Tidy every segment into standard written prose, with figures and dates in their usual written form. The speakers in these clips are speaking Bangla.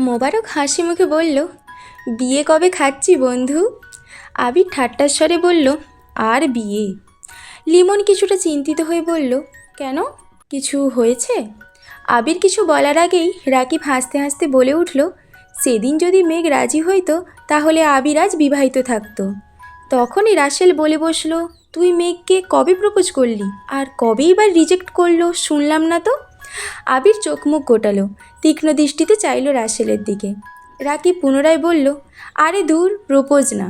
মোবারক হাসি মুখে বলল, বিয়ে কবে খাচ্ছি বন্ধু? আবির ঠাট্টার স্বরে বলল, আর বিয়ে? লিমন কিছুটা চিন্তিত হয়ে বলল, কেন, কিছু হয়েছে? আবির কিছু বলার আগেই রাকিব হাসতে হাসতে বলে উঠল, সেদিন যদি মেঘ রাজি হইতো তাহলে আবির আজ বিবাহিত থাকতো। তখনই রাসেল বলে বসলো, তুই মেঘকে কবে প্রপোজ করলি আর কবেই বা রিজেক্ট করলো শুনলাম না তো। আবির চোখ মুখ গোটালো, তীক্ষ্ণ দৃষ্টিতে চাইল রাসেলের দিকে। রাকিব পুনরায় বলল, আরে দূর, প্রপোজ না।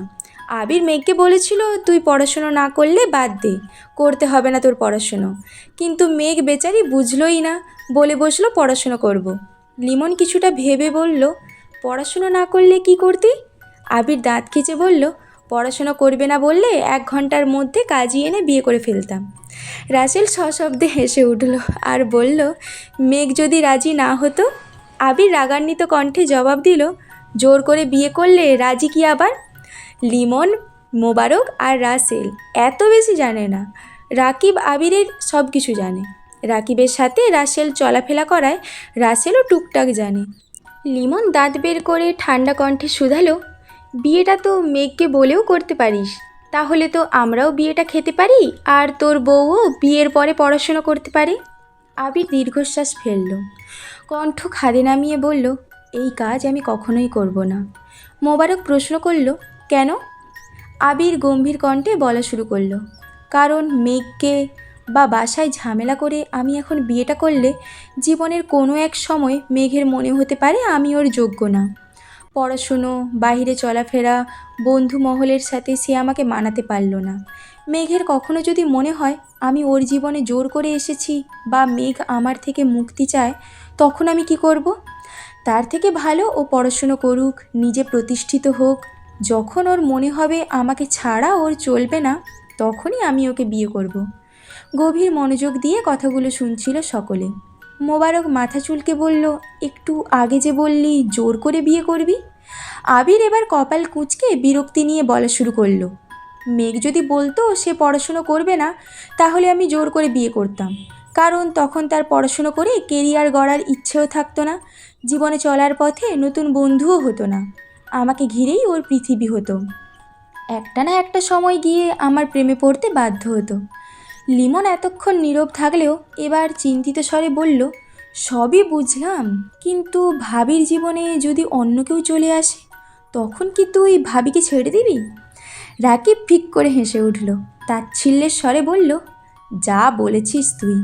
আবির মেঘকে বলেছিল তুই পড়াশুনো না করলে বাদ দে, করতে হবে না তোর পড়াশুনো। কিন্তু মেঘ বেচারি বুঝলই না, বলে বসলো পড়াশুনো করব। লিমন কিছুটা ভেবে বলল, পড়াশুনো না করলে কি করতি? আবির দাঁত খিচে বলল, পড়াশুনো করবে না বললে 1 ঘন্টার মধ্যে কাজী এনে বিয়ে করে ফেলতাম। রাসেল সশব্দে হেসে উঠল আর বলল, মেঘ যদি রাজি না হতো? আবির রাগান্বিত কণ্ঠে জবাব দিল, জোর করে বিয়ে করলে রাজি কি আবার? লিমন, মোবারক আর রাসেল এত বেশি জানে না। রাকিব আবিরের সব কিছু জানে। রাকিবের সাথে রাসেল চলাফেরা করায় রাসেলও টুকটাক জানে। লিমন দাঁত বের করে ঠান্ডা কণ্ঠে শুধালো, বিয়েটা তো মেঘকে বলেও করতে পারিস, তাহলে তো আমরাও বিয়েটা খেতে পারি আর তোর বউও বিয়ের পরে পড়াশুনো করতে পারে। আবির দীর্ঘশ্বাস ফেলল, কণ্ঠ খাদে নামিয়ে বলল, এই কাজ আমি কখনোই করব না। মোবারক প্রশ্ন করল, কেন? আবির গম্ভীর কণ্ঠে বলা শুরু করলো, কারণ মেঘকে বা বাসায় ঝামেলা করে আমি এখন বিয়েটা করলে জীবনের কোনো এক সময় মেঘের মনে হতে পারে আমি ওর যোগ্য না। পড়াশুনো, বাইরে চলাফেরা, বন্ধু মহলের সাথে সে আমাকে মানাতে পারল না। মেঘের কখনো যদি মনে হয় আমি ওর জীবনে জোর করে এসেছি বা মেঘ আমার থেকে মুক্তি চায়, তখন আমি কি করব? তার থেকে ভালো ও পড়াশুনো করুক, নিজে প্রতিষ্ঠিত হোক। যখন ওর মনে হবে আমাকে ছাড়া ওর চলবে না, তখনই আমি ওকে বিয়ে করব। গভীর মনোযোগ দিয়ে কথাগুলো শুনছিল সকলে। মোবারক মাথা চুলকে বলল, একটু আগে যে বললি জোর করে বিয়ে করবি? আবির এবার কপাল কুঁচকে বিরক্তি নিয়ে বলা শুরু করলো, মেঘ যদি বলতো সে পড়াশুনো করবে না, তাহলে আমি জোর করে বিয়ে করতাম। কারণ তখন তার পড়াশুনো করে কেরিয়ার গড়ার ইচ্ছেও থাকতো না, জীবনে চলার পথে নতুন বন্ধুও হতো না, আমাকে ঘিরেই ওর পৃথিবী হতো। একটা না একটা সময় গিয়ে আমার প্রেমে পড়তে বাধ্য হতো। লিমন এতক্ষণ নীরব থাকলেও এবার চিন্তিত স্বরে বলল, সবই বুঝলাম, কিন্তু ভাবির জীবনে যদি অন্য কেউ চলে আসে, তখন কি তুই ভাবিকে ছেড়ে দিবি? রাকিব ফিক করে হেসে উঠল, তাচ্ছিল্যের স্বরে বলল, যা বলেছিস তুই,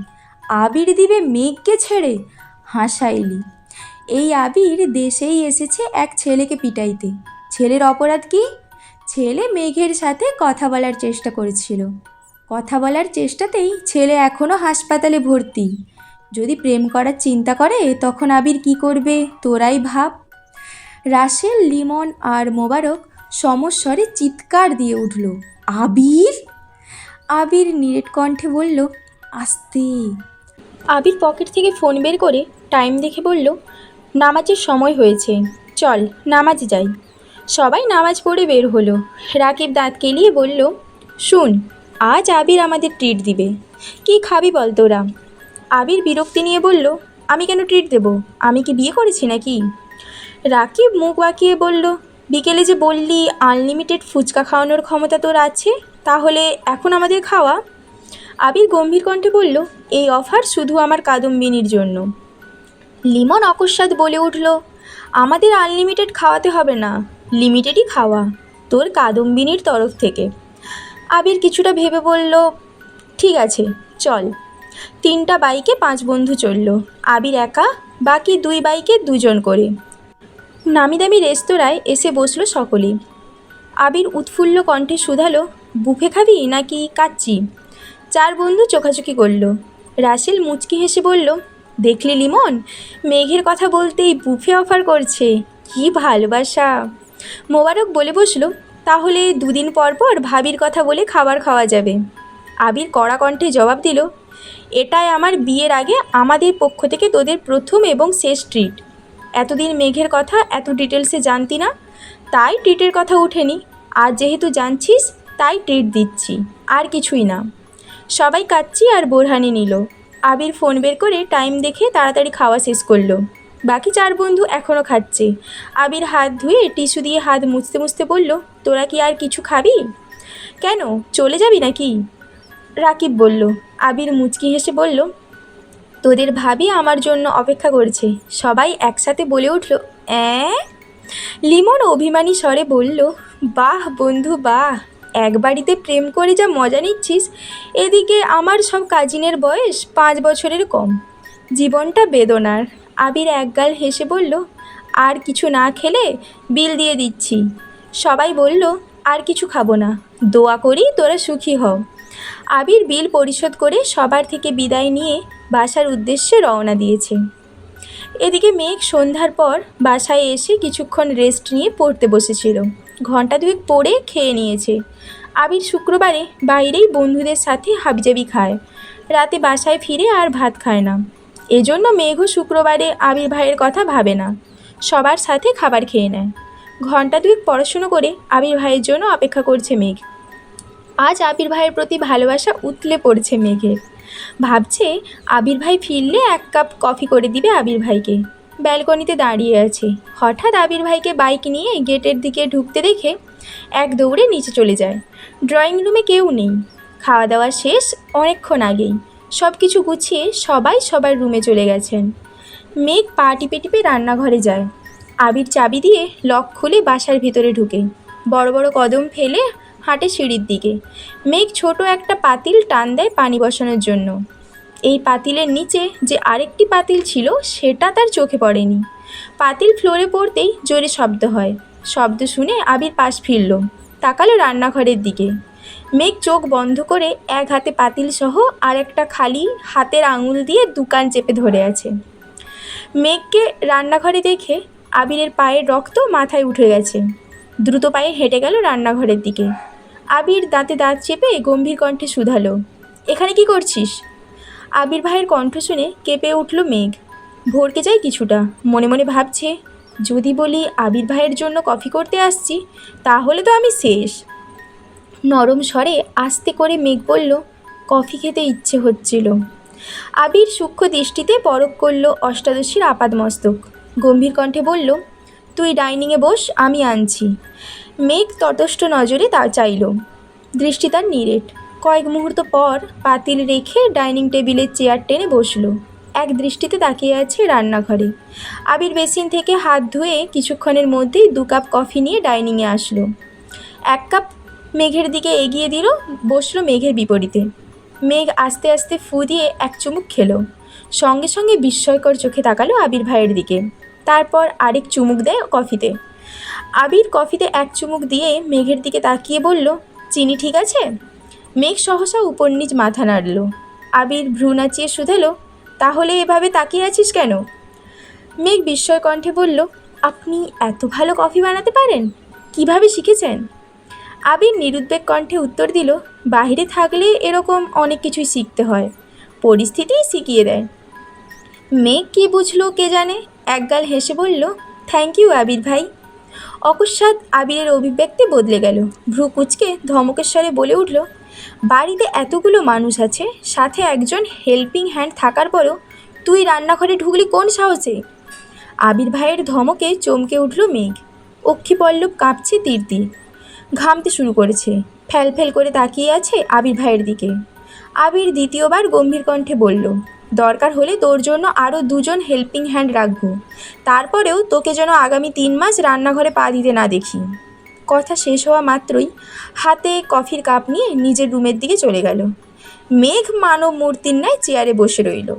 আবির দিবে মেঘকে ছেড়ে? হাসাইলি। এই আবির দেশেই এসেছে এক ছেলেকে পিটাইতে। ছেলের অপরাধ কি? ছেলে মেঘের সাথে কথা বলার চেষ্টা করেছিল, কথা বলার চেষ্টাতেই ছেলে এখনও হাসপাতালে ভর্তি। যদি প্রেম করার চিন্তা করে তখন আবির কি করবে তোরাই ভাব। রাসেল, লিমন আর মোবারক সমস্বরে চিৎকার দিয়ে উঠল, আবির! আবির নিরেট কণ্ঠে বলল, আস্তে। আবির পকেট থেকে ফোন বের করে টাইম দেখে বলল, নামাজের সময় হয়েছে, চল নামাজ যাই। সবাই নামাজ পড়ে বের হলো। রাকিব দাঁত কেলিয়ে বলল, শুন, আজ আবির আমাদের ট্রিট দিবে। কি খাবি বল তোরা? আবির বিরক্তি নিয়ে বলল, আমি কেন ট্রিট দেব? আমি কি বিয়ে করেছি নাকি? রাকিব মুখ বাঁকিয়ে বলল, বিকেলে যে বললি আনলিমিটেড ফুচকা খাওয়ানোর ক্ষমতা তোর আছে, তাহলে এখন আমাদের খাওয়া। আবির গম্ভীর কণ্ঠে বলল, এই অফার শুধু আমার কাদম্বিনীর জন্য। লিমন অকস্মাৎ বলে উঠল, আমাদের আনলিমিটেড খাওয়াতে হবে না, লিমিটেডই খাওয়া, তোর কাদম্বিনীর তরফ থেকে। আবির কিছুটা ভেবে বলল, ঠিক আছে চল। 3টা বাইকে 5 বন্ধু চলল। আবির একা, বাকি 2 বাইকে 2 জন করে। নামি দামি রেস্তোরাঁয় এসে বসলো সকলেই। আবির উৎফুল্ল কণ্ঠে শুধালো, বুফে খাবি নাকি কাচ্চি? 4 বন্ধু চোখাচোখি করল। রাসেল মুচকি হেসে বলল, দেখলি লিমন, মেঘের কথা বলতেই বুফে অফার করছে, কি ভালোবাসা। মোবারক বলে বসলো, তাহলে 2 দিন পর পর ভাবির কথা বলে খাবার খাওয়া যাবে। আবির কড়া কণ্ঠে জবাব দিল, এটাই আমার বিয়ের আগে আমাদের পক্ষ থেকে তোদের প্রথম এবং শেষ ট্রিট। এতদিন মেঘের কথা এত ডিটেলসে জানতি না, তাই ট্রিটের কথা ওঠেনি। আজ যেহেতু জানছিস তাই ট্রিট দিচ্ছি, আর কিছুই না। সবাই কাচ্চি আর বোরহানি নিল। আবির ফোন বের করে টাইম দেখে তাড়াতাড়ি খাওয়া শেষ করলো। বাকি 4 বন্ধু এখনও খাচ্ছে। আবির হাত ধুয়ে টিস্যু দিয়ে হাত মুছতে মুছতে বলল, তোরা কি আর কিছু খাবি? কেন, চলে যাবি নাকি? রাকিব বলল। আবির মুচকি হেসে বলল, তোদের ভাবি আমার জন্য অপেক্ষা করছে। সবাই একসাথে বলে উঠল, অ্যাঁ। লিমন অভিমানী স্বরে বলল, বাহ বন্ধু বাহ, এক বাড়িতে প্রেম করে যা মজা নিচ্ছিস, এদিকে আমার সব কাজিনের বয়স 5 বছরের কম। জীবনটা বেদনার। আবির একগাল হেসে বলল, আর কিছু না খেলে বিল দিয়ে দিচ্ছি। সবাই বলল, আর কিছু খাবো না, দোয়া করি তোরা সুখী হও। আবির বিল পরিশোধ করে সবার থেকে বিদায় নিয়ে বাসার উদ্দেশ্যে রওনা দিয়েছে। এদিকে মেঘ সন্ধ্যার পর বাসায় এসে কিছুক্ষণ রেস্ট নিয়ে পড়তে বসেছিল। ঘন্টা দুয়েক পড়ে খেয়ে নিয়েছে। আবির শুক্রবারে বাইরেই বন্ধুদের সাথে হাবিজাবি খায়, রাতে বাসায় ফিরে আর ভাত খায় না। এজন্য মেঘও শুক্রবারে আবির ভাইয়ের কথা ভাবে না, সবার সাথে খাবার খেয়ে নেয়। ঘন্টা দুয়েক পড়াশুনো করে আবির ভাইয়ের জন্য অপেক্ষা করছে মেঘ। আজ আবির ভাইয়ের প্রতি ভালোবাসা উতলে পড়ছে মেঘের। ভাবছে আবির ভাই ফিরলে 1 কাপ কফি করে দিবে আবির ভাইকে। ব্যালকনিতে দাঁড়িয়ে আছে। হঠাৎ আবির ভাইকে বাইক নিয়ে গেটের দিকে ঢুকতে দেখে এক দৌড়ে নিচে চলে যায়। ড্রয়িং রুমে কেউ নেই। খাওয়া দাওয়া শেষ অনেকক্ষণ আগেই। সব কিছু গুছিয়ে সবাই সবার রুমে চলে গেছেন। মেঘ পা টিপে টিপে রান্নাঘরে যায়। আবির চাবি দিয়ে লক খুলে বাসার ভিতরে ঢুকে বড় বড় কদম ফেলে হাঁটে সিঁড়ির দিকে। মেঘ ছোট একটা পাতিল টান দেয় পানি বসানোর জন্য। এই পাতিলের নিচে যে আরেকটি পাতিল ছিল সেটা তার চোখে পড়েনি। পাতিল ফ্লোরে পড়তেই জোরে শব্দ হয়। শব্দ শুনে আবির পাশ ফিরল, তাকালো রান্নাঘরের দিকে। মেঘ চোখ বন্ধ করে এক হাতে পাতিল সহ আর একটা খালি হাতের আঙুল দিয়ে দুকান চেপে ধরে আছে। মেঘকে রান্নাঘরে দেখে আবিরের পায়ের রক্ত মাথায় উঠে গেছে। দ্রুত পায়ে হেঁটে গেল রান্নাঘরের দিকে। আবির দাঁতে দাঁত চেপে গম্ভীর কণ্ঠে শুধালো, এখানে কি করছিস? আবির ভাইয়ের কণ্ঠ শুনে কেঁপে উঠল মেঘ। ভরকে যায় কিছুটা। মনে মনে ভাবছে, যদি বলি আবির ভাইয়ের জন্য কফি করতে আসছি তাহলে তো আমি শেষ। নরম স্বরে আস্তে করে মেঘ বলল, কফি খেতে ইচ্ছে হচ্ছিল। আবির সূক্ষ্ম দৃষ্টিতে পরখ করল অষ্টাদশীর আপাদমস্তক। গম্ভীর কণ্ঠে বলল, তুই ডাইনিংয়ে বস, আমি আনছি। মেঘ তটস্থ নজরে তা চাইল। দৃষ্টি তার নিরেট। কয়েক মুহূর্ত পর পাতিল রেখে ডাইনিং টেবিলের চেয়ার টেনে বসল। এক দৃষ্টিতে তাকিয়ে আছে রান্নাঘরে। আবির বেসিন থেকে হাত ধুয়ে কিছুক্ষণের মধ্যেই 2 কাপ কফি নিয়ে ডাইনিংয়ে আসলো। 1 কাপ মেঘের দিকে এগিয়ে দিল, বসলো মেঘের বিপরীতে। মেঘ আস্তে আস্তে ফু দিয়ে এক চুমুক খেলো। সঙ্গে সঙ্গে বিস্ময়কর চোখে তাকালো আবির ভাইয়ের দিকে। তারপর আরেক চুমুক দেয় কফিতে। আবির কফিতে এক চুমুক দিয়ে মেঘের দিকে তাকিয়ে বলল, চিনি ঠিক আছে? মেঘ সহসা উপর নিচ মাথা নাড়ল। আবির ভ্রু নাচিয়ে শুধালো, তাহলে এভাবে তাকিয়ে আছিস কেন? মেঘ বিস্ময় কণ্ঠে বলল, আপনি এত ভালো কফি বানাতে পারেন? কিভাবে শিখেছেন? আবির নিরুদ্বেগ কণ্ঠে উত্তর দিল, বাইরে থাকলে এরকম অনেক কিছুই শিখতে হয়, পরিস্থিতিই শিখিয়ে দেয়। মেঘ কী বুঝলো কে জানে, একগাল হেসে বলল, থ্যাংক ইউ আবির ভাই। অকস্মাৎ আবিরের অভিব্যক্তি বদলে গেল। ভ্রু কুঁচকে ধমকের স্বরে বলে উঠল, বাড়িতে এতগুলো মানুষ আছে, সাথে একজন হেল্পিং হ্যান্ড থাকার পরও তুই রান্নাঘরে ঢুকলি কোন সাহসে? আবির ভাইয়ের ধমকে চমকে উঠল মেঘ। অক্ষিপল্লব কাঁপছে তীর তীর, ঘামতে শুরু করেছে। ফ্যাল ফ্যাল করে তাকিয়ে আছে আবির ভাইয়ের দিকে। আবির দ্বিতীয়বার গম্ভীর কণ্ঠে বলল, দরকার হলে তোর জন্য আরও 2 জন হেল্পিং হ্যান্ড রাখবো, তারপরেও তোকে যেন আগামী 3 মাস রান্নাঘরে পা দিতে না দেখি। কথা শেষ হওয়া মাত্রই হাতে কফির কাপ নিয়ে নিজের রুমের দিকে চলে গেল। মেঘ মানব মূর্তির ন্যায় চেয়ারে বসে রইল।